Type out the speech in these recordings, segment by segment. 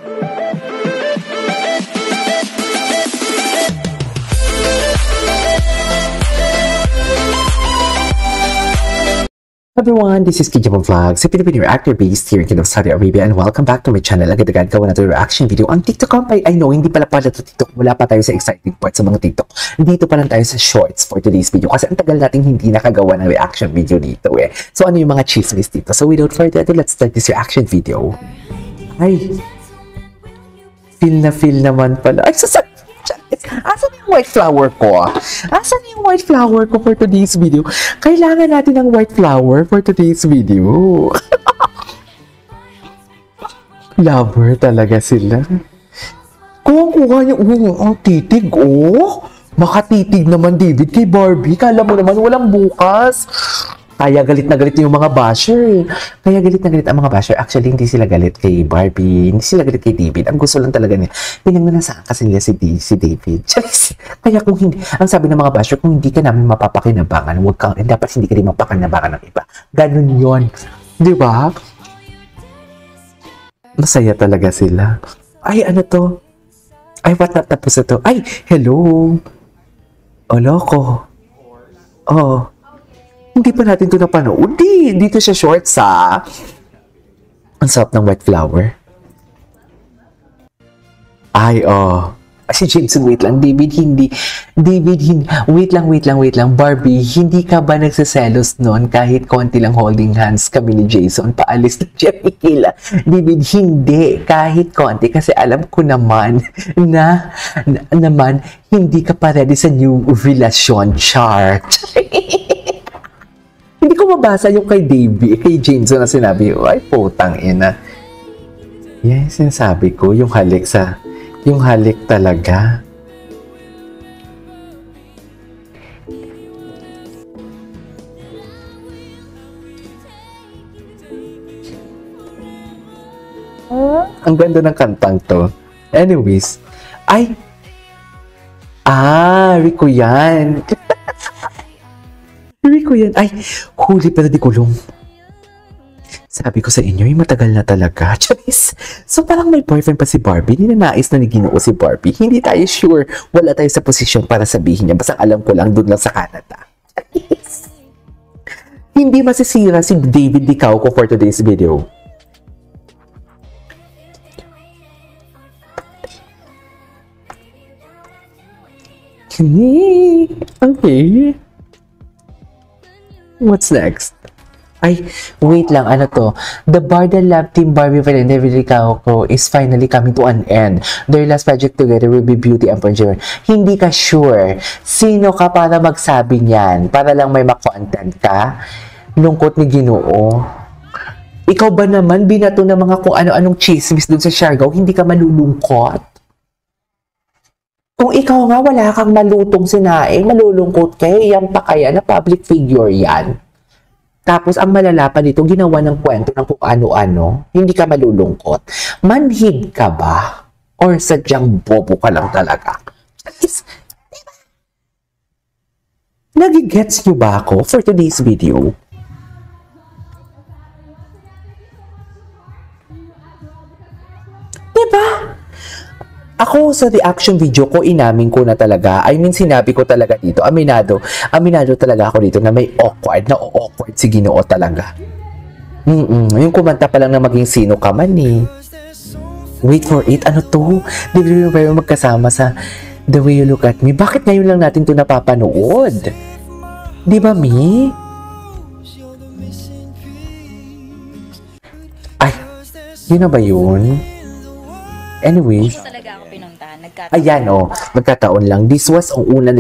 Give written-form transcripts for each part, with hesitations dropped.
Everyone, this is Kijabo Vlogs, a Filipino reactor based here in Kingdom of Saudi Arabia, and welcome back to my channel. Agad-agad gawa na ito reaction video. Ang TikTok ay I know, hindi pala ito TikTok. Wala pa tayo sa exciting part sa mga TikTok. Dito pa lang tayo sa shorts for today's video kasi ang tagal nating hindi nakagawa ng reaction video dito eh. So ano yung mga chismis dito? So without further ado, let's start this reaction video. Ay, feel naman pala. Ay, asan yung white flower ko? Asan yung white flower ko for today's video? Kailangan natin ng white flower for today's video. Lover talaga sila. Kuha niyo ang titig, oh. Makatitig naman, David, kay Barbie. Kala mo naman walang bukas. Kaya galit na galit yung mga basher. Kaya galit na galit ang mga basher. Actually, hindi sila galit kay Barbie. Hindi sila galit kay David. Ang gusto lang talaga niya, pinagmanasaan kasi nila si David. Kaya kung hindi, ang sabi ng mga basher, kung hindi ka namin mapapakinabangan, dapat hindi ka rin mapakinabangan ng iba. Ganun yon, di ba? Masaya talaga sila. Ay, ano to? Ay, what natapos na to? Ay, hello. O, loko. Oh. Hindi pa natin ito napanood. Dito siya short sa... Ang sarap ng white flower. Ay, oh. Si Jameson, wait lang. David, hindi. Wait lang. Barbie, hindi ka ba nagsaselos noon kahit konti lang holding hands kami ni Jason? Paalis na Jeffy Kila. David, hindi. Kahit konti. Kasi alam ko naman na hindi ka pa ready sa new relasyon chart. Hindi ko mabasa yung kay Jameson na sinabi, ay, putang ina. Yan, sinasabi ko, yung halik talaga. Ang ganda ng kantang to. Anyways, Rico yan. Rico yan. Ay, huli pala di kulong. Sabi ko sa inyo, matagal na talaga. Charis. So parang may boyfriend pa si Barbie. Ninanais na ni Ginoo si Barbie. Hindi tayo sure. Wala tayo sa posisyon para sabihin niya. Basta alam ko lang, doon lang sa Canada. Charis. Hindi masisira si David Dicao ko for today's video. Okay. What's next? Ay, wait lang, ano to? The Barda Lab Team Barbie and David Dicao is finally coming to an end. Their last project together will be Beauty and Pageant. Hindi ka sure. Sino ka para magsabi niyan? Para lang may ma-content ka? Lungkot ni Ginoo. Ikaw ba naman binato ng mga kung ano-anong chismis dun sa Siargao, hindi ka malulungkot? Kung ikaw nga wala kang malutong sinaing, malulungkot kayo, yan pa kaya na public figure yan. Tapos ang malala pa dito, ginawa ng kwento ng kung ano-ano, hindi ka malulungkot. Manhid ka ba? Or sadyang bobo ka lang talaga? Diba? Nagigets nyo ba ako for today's video? Diba? Ako sa reaction video ko, inamin ko na talaga. I mean, sinabi ko talaga dito. Aminado talaga ako dito na may awkward si Ginoo talaga. Yung kumanta pa lang na maging sino ka man eh. Wait for it. Ano to? Di ba yung magkasama sa The Way You Look At Me? Bakit ngayon lang natin to napapanood? Di ba, Mi? Ay, yun na ba yun? Anyway, ayan nagkataon lang. This was ang unang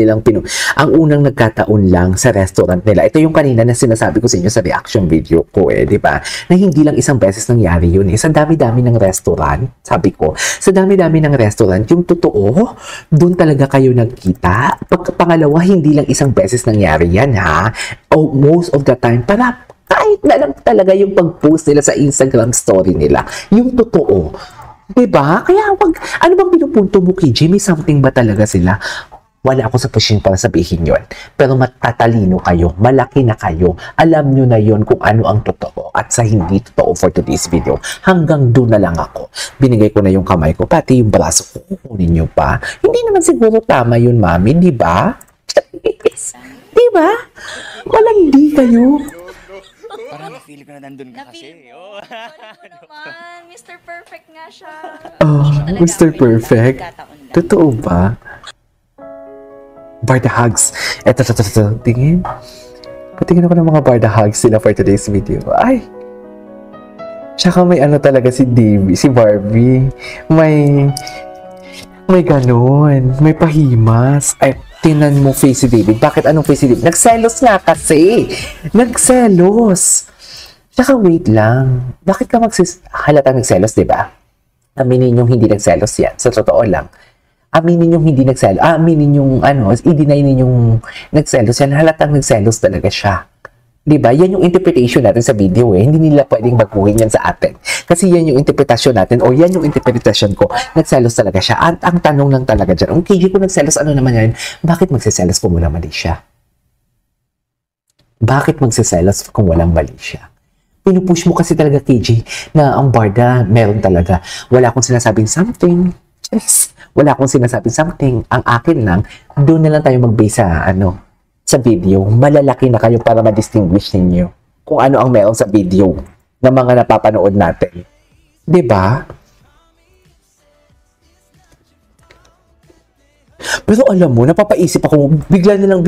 nagkataon lang sa restaurant nila. Ito yung kanina na sinasabi ko sa inyo sa reaction video ko di ba? Na hindi lang isang beses nangyari yun Sa dami-dami ng restaurant, sabi ko, sa dami-dami ng restaurant, yung totoo, doon talaga kayo nagkita. Pangalawa, hindi lang isang beses nangyari yan most of the time, para kahit na lang talaga yung pag-post nila sa Instagram story nila. Yung totoo. Diba? Kaya ano bang pinupunto mo, KJ? May something ba talaga sila? Wala ako sa position para sabihin yon. Pero matatalino kayo, malaki na kayo, alam nyo na yon kung ano ang totoo at sa hindi totoo for today's video. Hanggang doon na lang ako. Binigay ko na yung kamay ko, pati yung braso ko, kukunin nyo pa. Hindi naman siguro tama yun, mami, di ba? Di ba? Malandi kayo. Parang na-feel ko na nandun ka kasi. Oh. Ano naman, Mr. Perfect nga siya. Oh, Mr. Perfect. Totoo ba? Barda hugs. Eto. Tingin. Patingin ako ng mga barda hugs sila for today's video. Ay! Tsaka may ano talaga si Davey, si Barbie. May ganun. May pahimas. Ay, tinan mo face si David. Bakit anong face si David? Nagselos nga kasi. Nagselos. Tsaka wait lang. Bakit ka halatang nagselos, diba? Aminin yung hindi nagselos yan. Sa totoo lang. Aminin yung hindi nagselos. Aminin yung i-deny ninyong nagselos yan. Halatang nagselos talaga siya. Diba? Yan yung interpretation natin sa video eh. Hindi nila pwedeng baguhin yan sa atin. Kasi yan yung interpretasyon natin o yan yung interpretasyon ko. Nagselos talaga siya. At ang tanong lang talaga dyan, kung KJ ko nagselos, ano naman yan? Bakit magsiselos kung walang mali siya? Bakit magsiselos kung walang mali siya? Pinupush mo kasi talaga KJ na ang barda meron talaga. Wala akong sinasabing something. Yes. Wala akong sinasabing something. Ang akin lang, doon na lang tayo mag-base sa video, malalaki na kayo para ma-distinguish ninyo kung ano ang meron sa video ng mga napapanood natin. 'Di ba? Pero alam mo, napapaisip ako, bigla na lang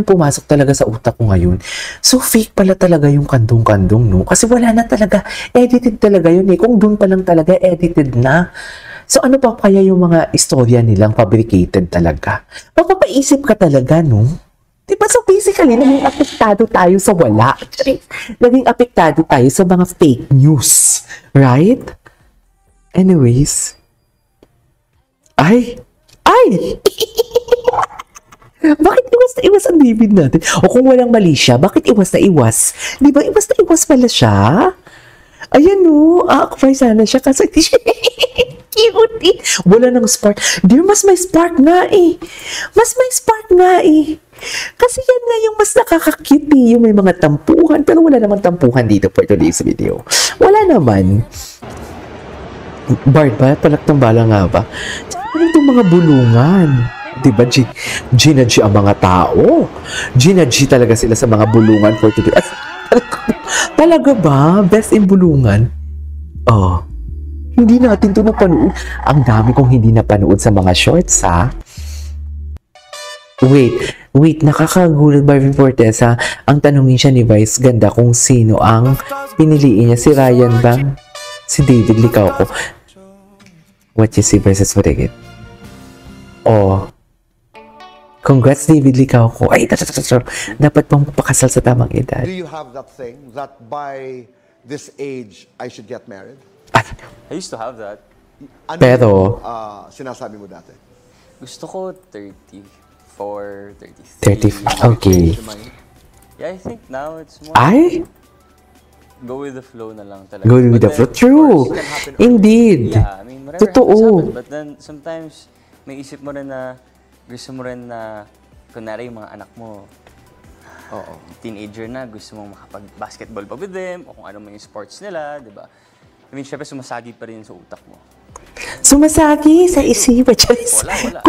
pumasok talaga sa utak ko ngayon. So fake pala talaga yung kandong-kandong, no? Kasi wala na talaga, edited talaga yun eh. Kung doon pa lang talaga, edited na. So ano pa kaya yung mga istorya nilang fabricated talaga? Mapapaisip ka talaga, no? Diba? So basically, naging apektado tayo sa wala. Naging apektado tayo sa mga fake news. Right? Anyways. Ay! Bakit iwas na iwas ang David natin? O kung walang mali siya, bakit iwas na iwas? Diba? Iwas na iwas pala siya? Ayan o. Ako sana siya kasi cute eh. Wala nang spark. Dear, mas may spark nga eh. Kasi yan nga yung mas nakaka-cute eh. Yung may mga tampuhan. Pero wala namang tampuhan dito for today's video. Wala naman. Bard ba? Palaktambala nga ba? Ano itong mga bulungan? Diba, Gina-G ang mga tao. Gina-G talaga sila sa mga bulungan for today. Talaga ba? Best in bulungan? Oh. Hindi natin ito napanood. Ang dami kong hindi napanood sa mga shorts, ha? Wait, nakakagulat Barbie Fortesa. Ang tanongin siya ni Vice Ganda kung sino ang piniliin niya. Si Ryan ba? Si David Licauco. What you see versus what I get. Oh. Congrats, David Licauco. Ay, dapat pang pakasal sa tamang edad. Do you have that thing that by this age I should get married? I used to have that. Ano Pero, yung, sinasabi mo dati? Gusto ko 34, 30. 33. Okay. Yeah, I think now it's more Ay? go with the flow na lang talaga. Go with But the then, flow. of True. course, it can happen Indeed. Yeah, I mean, whatever Totoo. happens, happens. But then, sometimes, may isip mo rin na, gusto mo rin na, kunwari yung mga anak mo, teenager na, gusto mong makapag-basketball pa with them, o kung ano mo yung sports nila, di ba? I mean, syempre, sumasagi pa rin sa utak mo. Sumasagi sa isipan. Wala.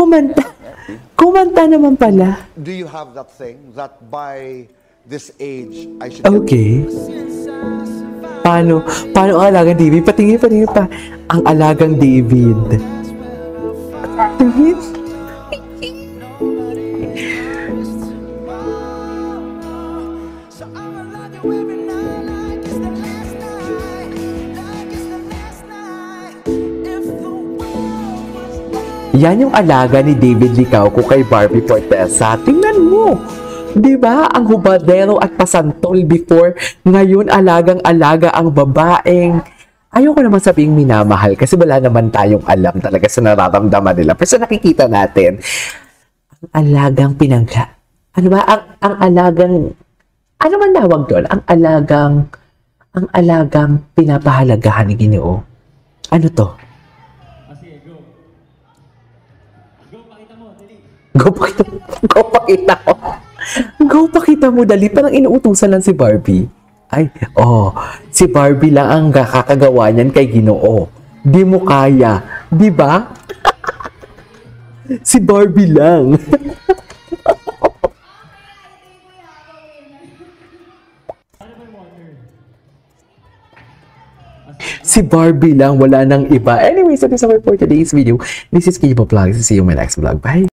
Kumanta naman pala. Do you have that thing that by this age I should Okay. Paano ang alagang David? Patingin pa. Ang alagang David. David? Yan yung alaga ni David Licauco kay Barbie Fortesa. Tingnan mo. Diba? Ang hubadero at pasantol before. Ngayon, alagang-alaga ang babaeng. Ayoko naman sabing minamahal kasi wala naman tayong alam talaga sa nararamdaman nila. Pero sa nakikita natin, ang alagang pinangga. Ano ba? Ang alagang, ano man tawag doon? Ang alagang pinapahalagahan ni Ginoo. Ano to? Go pakita. Go pakita ko. Go pakita mo, dali. Parang inuutusan lang si Barbie. Ay, si Barbie lang ang kakagawa niyan kay Ginoo. Di mo kaya. Di ba? Si Barbie lang. Si Barbie lang, wala nang iba. Anyway, so this is our for today's video. This is Kibo Vlog. See you in my next vlog. Bye!